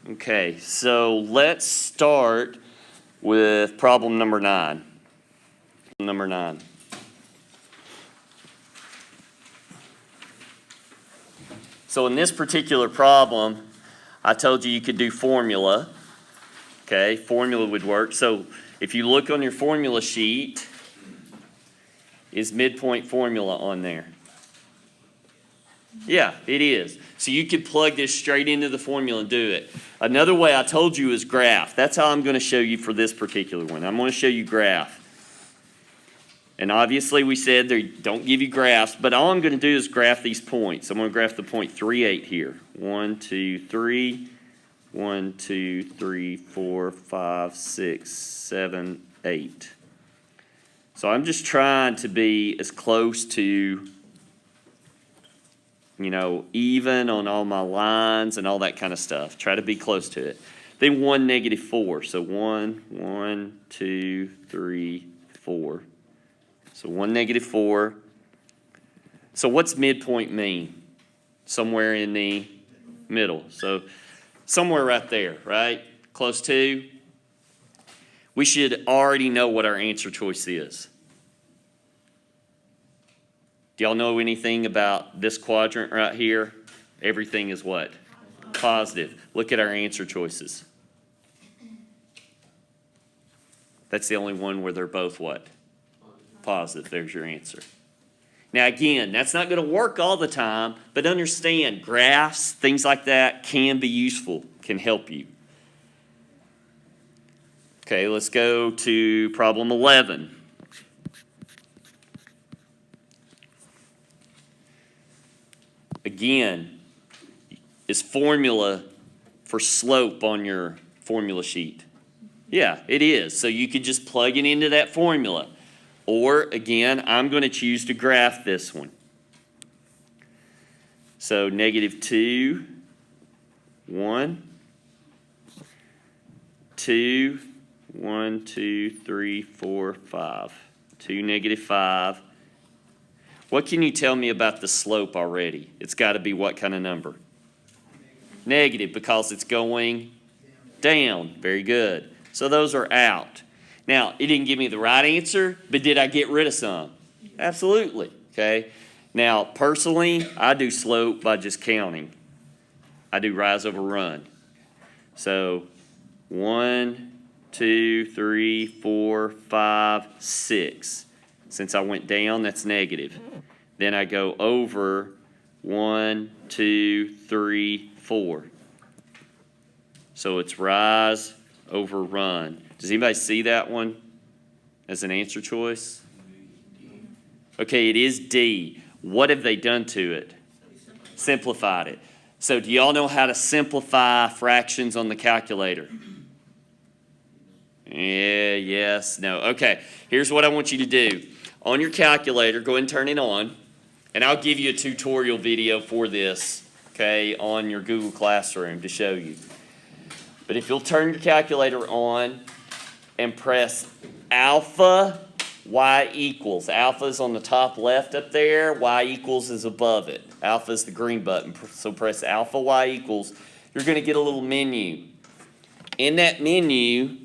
Okay, so let's start with problem number 9. Number 9. So in this particular problem, I told you could do formula. Okay, formula would work. So if you look on your formula sheet, is midpoint formula on there? Yeah, it is. So you could plug this straight into the formula and do it. Another way I told you is graph. That's how I'm going to show you for this particular one. I'm going to show you graph. And obviously we said they don't give you graphs, but all I'm going to do is graph these points. I'm going to graph the point 3, 8 here. 1, 2, 3. 1, 2, 3, 4, 5, 6, 7, 8. So I'm just trying to be as close to, even on all my lines and all that kind of stuff. Try to be close to it. Then 1, negative 4. So 1, 2, 3, 4. So 1, negative 4. So what's midpoint mean? Somewhere in the middle. So somewhere right there, right? Close to. We should already know what our answer choice is. Do y'all know anything about this quadrant right here? Everything is what? Positive. Look at our answer choices. That's the only one where they're both what? Positive. There's your answer. Now again, that's not going to work all the time, but understand graphs, things like that can be useful, can help you. Okay, let's go to problem 11. Again, is formula for slope on your formula sheet? Yeah, it is. So you could just plug it into that formula. Or, again, I'm going to choose to graph this one. So, negative 2, 1, 2, 1, 2, 3, 4, 5. 2, negative 5. What can you tell me about the slope already? It's got to be what kind of number? Negative, because it's going down. Very good. So those are out. Now, it didn't give me the right answer, but did I get rid of some? Absolutely. Okay. Now, personally, I do slope by just counting. I do rise over run. So 1, 2, 3, 4, 5, 6. Since I went down, that's negative. Then I go over 1, 2, 3, 4. So it's rise over run. Does anybody see that one as an answer choice? Okay, it is D. What have they done to it? Simplified it. So do y'all know how to simplify fractions on the calculator? Yeah, yes, no. Okay, here's what I want you to do. On your calculator, go ahead and turn it on, and I'll give you a tutorial video for this, okay, on your Google Classroom to show you. But if you'll turn your calculator on and press alpha, y equals. Alpha is on the top left up there. Y equals is above it. Alpha is the green button. So press alpha, y equals. You're going to get a little menu. In that menu,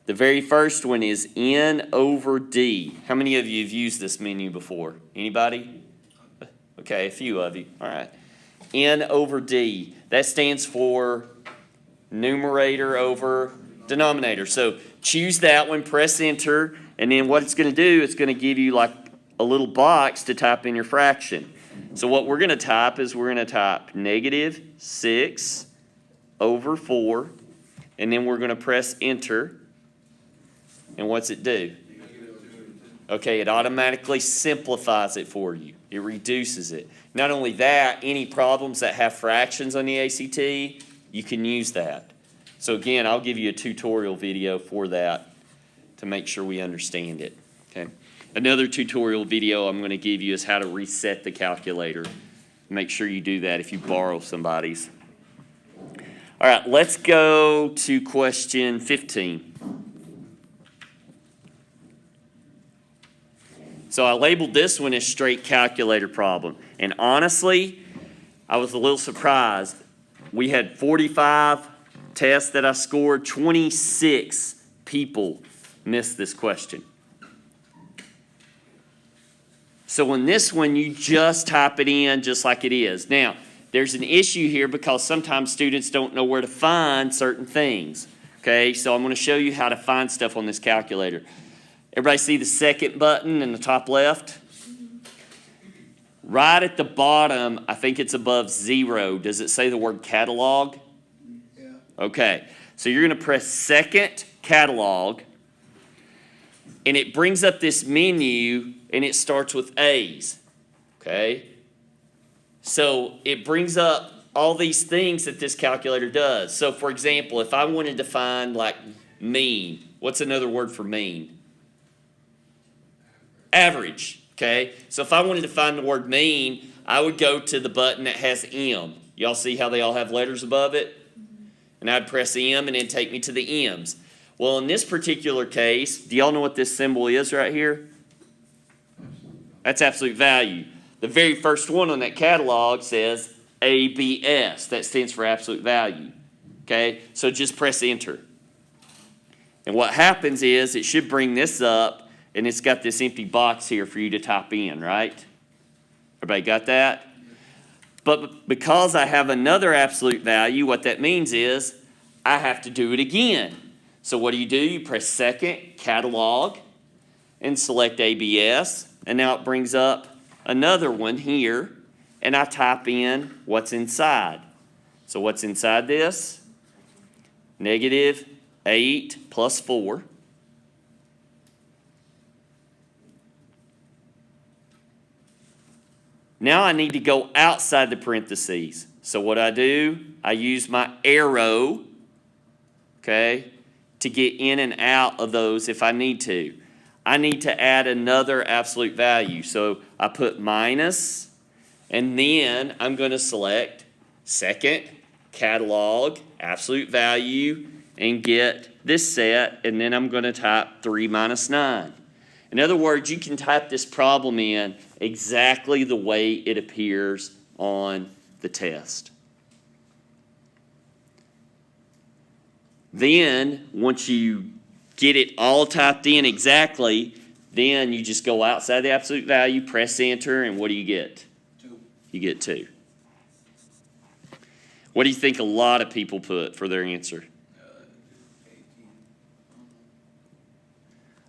the very first one is N over D. How many of you have used this menu before? Anybody? Okay, a few of you. All right. N over D. That stands for numerator over denominator. So choose that one, press enter, and then what it's going to do, it's going to give you like a little box to type in your fraction. So what we're going to type is we're going to type negative 6 over 4, and then we're going to press enter. And what's it do? Okay, it automatically simplifies it for you. It reduces it. Not only that, any problems that have fractions on the ACT, you can use that. So again, I'll give you a tutorial video for that to make sure we understand it. Okay. Another tutorial video I'm going to give you is how to reset the calculator. Make sure you do that if you borrow somebody's. All right, let's go to question 15. So I labeled this one as straight calculator problem. And honestly, I was a little surprised. we had 45 tests that I scored. 26 people missed this question. So in this one, you just type it in just like it is. Now, there's an issue here because sometimes students don't know where to find certain things. Okay, so I'm going to show you how to find stuff on this calculator. Everybody see the second button in the top left? Right at the bottom, I think it's above 0. Does it say the word catalog? Yeah. Okay, so you're going to press second catalog, and it brings up this menu, and it starts with A's. Okay? So it brings up all these things that this calculator does. So for example, if I wanted to find like mean, what's another word for mean? Average. Okay, so if I wanted to find the word mean, I would go to the button that has M. Y'all see how they all have letters above it? And I'd press M and then take me to the M's. Well, in this particular case, do y'all know what this symbol is right here? That's absolute value. The very first one on that catalog says ABS. That stands for absolute value. Okay, so just press enter. And what happens is it should bring this up, and it's got this empty box here for you to type in, right? Everybody got that? But because I have another absolute value, what that means is I have to do it again. So what do? You press second, catalog, and select ABS. And now it brings up another one here, and I type in what's inside. So what's inside this? -8 plus 4. Now I need to go outside the parentheses. So what I do, I use my arrow, okay, to get in and out of those if I need to. I need to add another absolute value. So I put minus, and then I'm going to select second, catalog, absolute value, and get this set, and then I'm going to type 3 minus 9. In other words, you can type this problem in exactly the way it appears on the test. Then, once you get it all typed in exactly, then you just go outside the absolute value, press enter, and what do you get? 2. You get 2. What do you think a lot of people put for their answer? 18.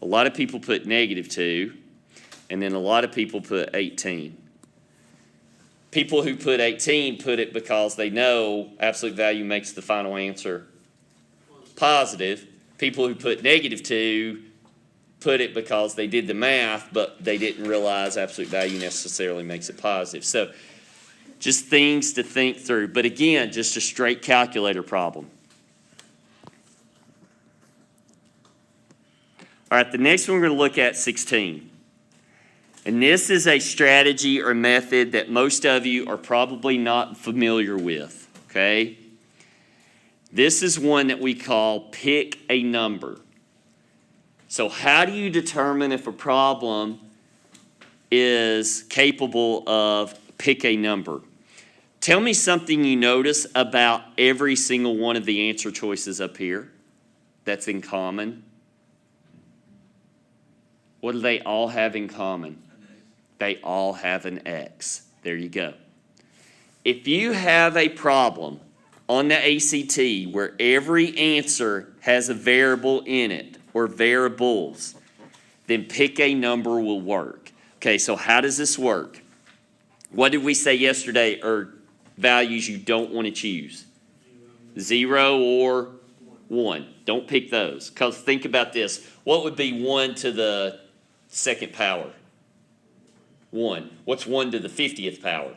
A lot of people put -2, and then a lot of people put 18. People who put 18 put it because they know absolute value makes the final answer positive. People who put -2 put it because they did the math, but they didn't realize absolute value necessarily makes it positive. So just things to think through. But again, just a straight calculator problem. All right, the next one we're going to look at 16. And this is a strategy or method that most of you are probably not familiar with, okay? This is one that we call pick a number. So how do you determine if a problem is capable of pick a number? Tell me something you notice about every single one of the answer choices up here that's in common. What do they all have in common? They all have an X. There you go. If you have a problem on the ACT where every answer has a variable in it or variables, then pick a number will work. Okay, so how does this work? What did we say yesterday are values you don't want to choose? 0 or 1. Don't pick those. Because think about this. What would be 1 to the second power? 1. What's 1 to the 50th power?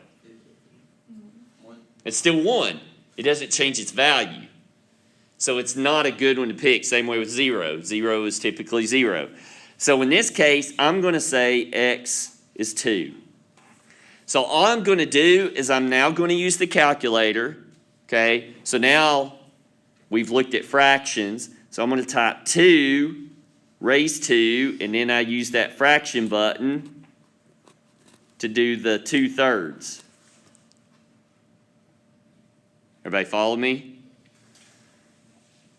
1. It's still 1. It doesn't change its value. So it's not a good one to pick. Same way with 0. 0 is typically 0. So in this case, I'm going to say X is 2. So all I'm going to do is I'm now going to use the calculator. Okay, so now we've looked at fractions. So I'm going to type 2 raised 2, and then I use that fraction button to do the 2/3. Everybody follow me?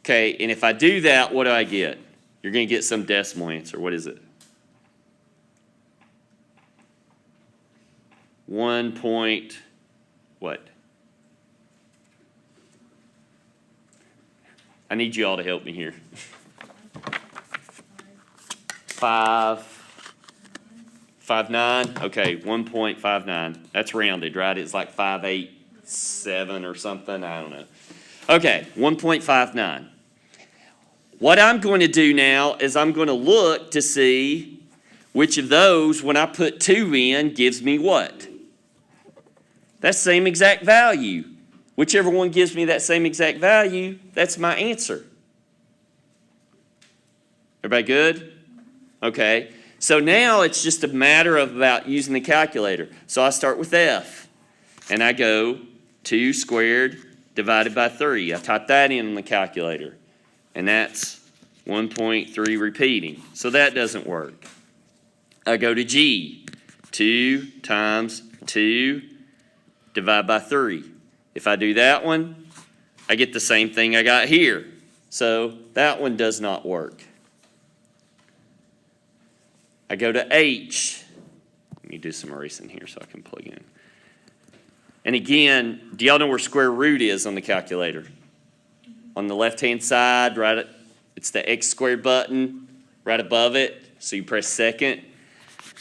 Okay, and if I do that, what do I get? You're going to get some decimal answer. What is it? 1 point, what? I need you all to help me here. 5.59? Okay, 1.59. That's rounded, right? It's like 5.87 or something. I don't know. Okay, 1.59. What I'm going to do now is I'm going to look to see which of those, when I put 2 in, gives me what? That same exact value. Whichever one gives me that same exact value, that's my answer. Everybody good? Okay. So now it's just a matter of about using the calculator. So I start with F, and I go 2 squared divided by 3. I type that in on the calculator, and that's 1.3 repeating. So that doesn't work. I go to G, 2 times 2 divided by 3. If I do that one, I get the same thing I got here. So that one does not work. I go to H. Let me do some erasing here so I can plug in. And again, do y'all know where square root is on the calculator? On the left-hand side, right, it's the X squared button right above it. So you press second.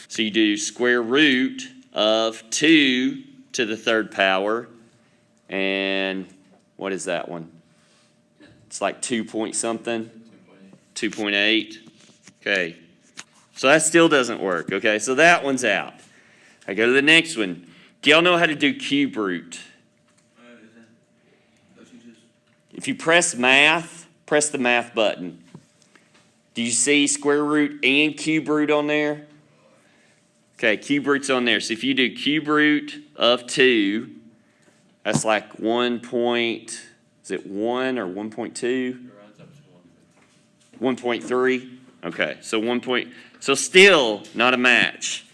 So you do square root of 2 to the 3rd power. And what is that one? It's like 2 point something. 2.8. Okay. So that still doesn't work. Okay, so that one's out. I go to the next one. Do y'all know how to do cube root? If you press math, press the math button. Do you see square root and cube root on there? Okay, cube root's on there. So if you do cube root of 2, that's like 1 point, is it 1 or 1.2? 1.3? Okay, so 1 point, so still not a match.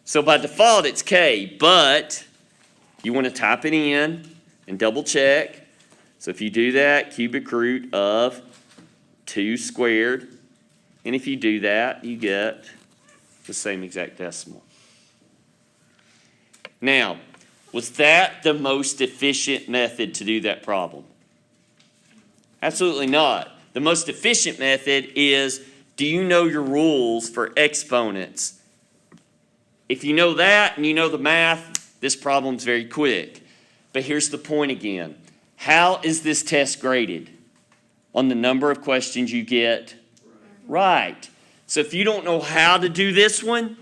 So by default it's K, but you want to type it in and double check. So if you do that, cubic root of 2 squared, and if you do that, you get the same exact decimal. Now, was that the most efficient method to do that problem? Absolutely not. The most efficient method is, do you know your rules for exponents? If you know that and you know the math, this problem's very quick. But here's the point again. How is this test graded? On the number of questions you get right. So if you don't know how to do this one,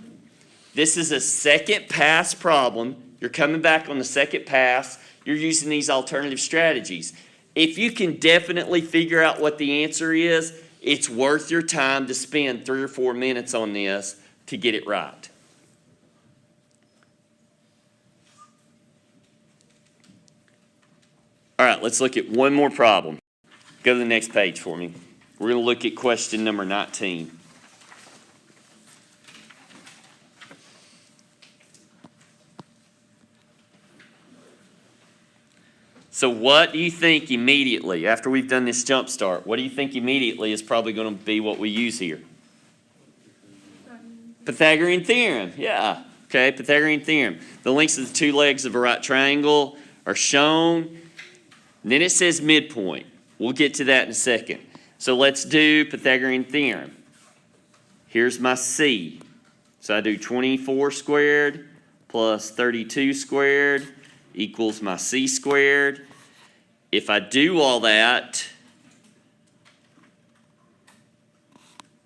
this is a second pass problem. You're coming back on the second pass. You're using these alternative strategies. If you can definitely figure out what the answer is, it's worth your time to spend 3 or 4 minutes on this to get it right. All right, let's look at one more problem. Go to the next page for me. We're going to look at question number 19. So what do you think immediately, after we've done this jump start, what do you think immediately is probably going to be what we use here? Pythagorean Theorem, yeah. Okay, Pythagorean Theorem. The lengths of the 2 legs of a right triangle are shown. And then it says midpoint. We'll get to that in a second. So let's do Pythagorean Theorem. Here's my C. So I do 24 squared plus 32 squared equals my C squared. If I do all that,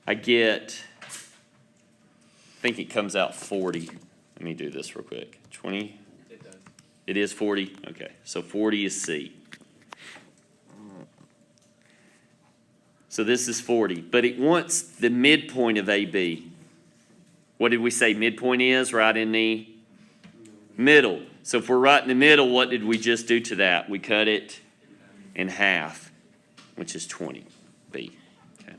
I get, I think it comes out 40. Let me do this real quick. 20? It does. It is 40? Okay, so 40 is C. So this is 40, but it wants the midpoint of AB. What did we say midpoint is? Right in the middle. So if we're right in the middle, what did we just do to that? We cut it in half, which is 20, B. Okay.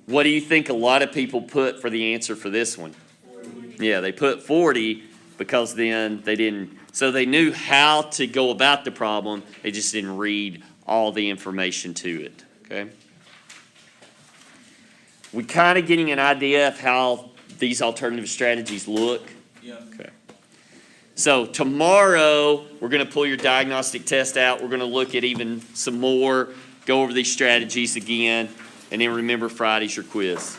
What do you think a lot of people put for the answer for this one? 40. Yeah, they put 40, because then they didn't, so they knew how to go about the problem, they just didn't read all the information to it, okay? We kind of getting an idea of how these alternative strategies look? Yeah. Okay. So tomorrow, we're going to pull your diagnostic test out. We're going to look at even some more, go over these strategies again, and then remember Friday's your quiz.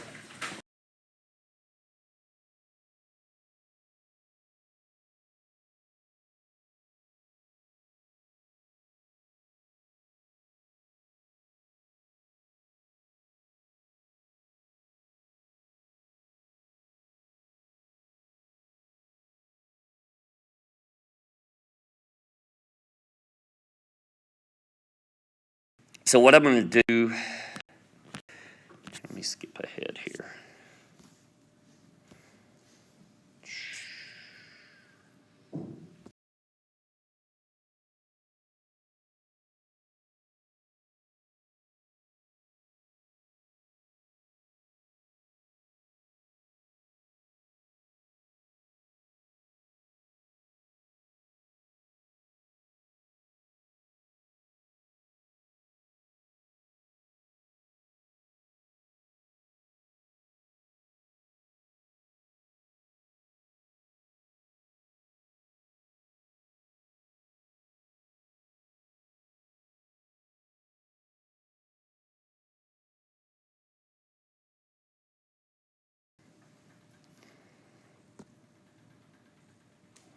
So what I'm going to do, let me skip ahead here.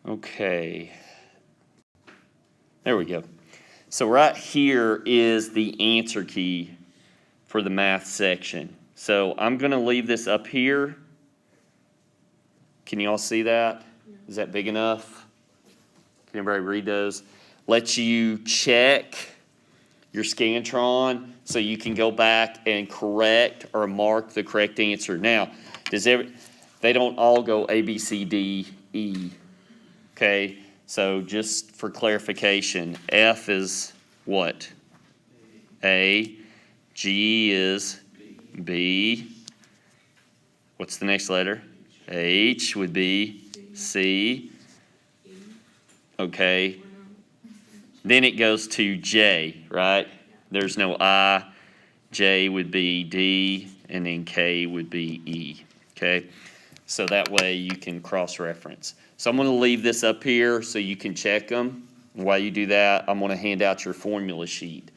Okay. There we go. So right here is the answer key for the math section. So I'm going to leave this up here. Can you all see that? Is that big enough? Can everybody read those? Lets you check your Scantron so you can go back and correct or mark the correct answer. Now, they don't all go A, B, C, D, E. Okay, so just for clarification, F is what? A. G is B. What's the next letter? H would be C. Okay. Then it goes to J, right? There's no I. J would be D, and then K would be E. Okay? So that way you can cross-reference. So I'm going to leave this up here so you can check them. While you do that, I'm going to hand out your formula sheet.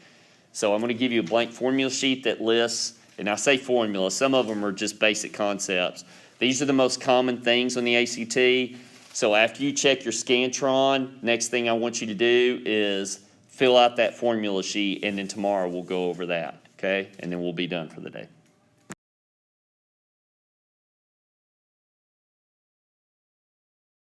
So I'm going to give you a blank formula sheet that lists, and I say formula, some of them are just basic concepts. These are the most common things on the ACT. So after you check your Scantron, next thing I want you to do is fill out that formula sheet, and then tomorrow we'll go over that, okay? And then we'll be done for the day.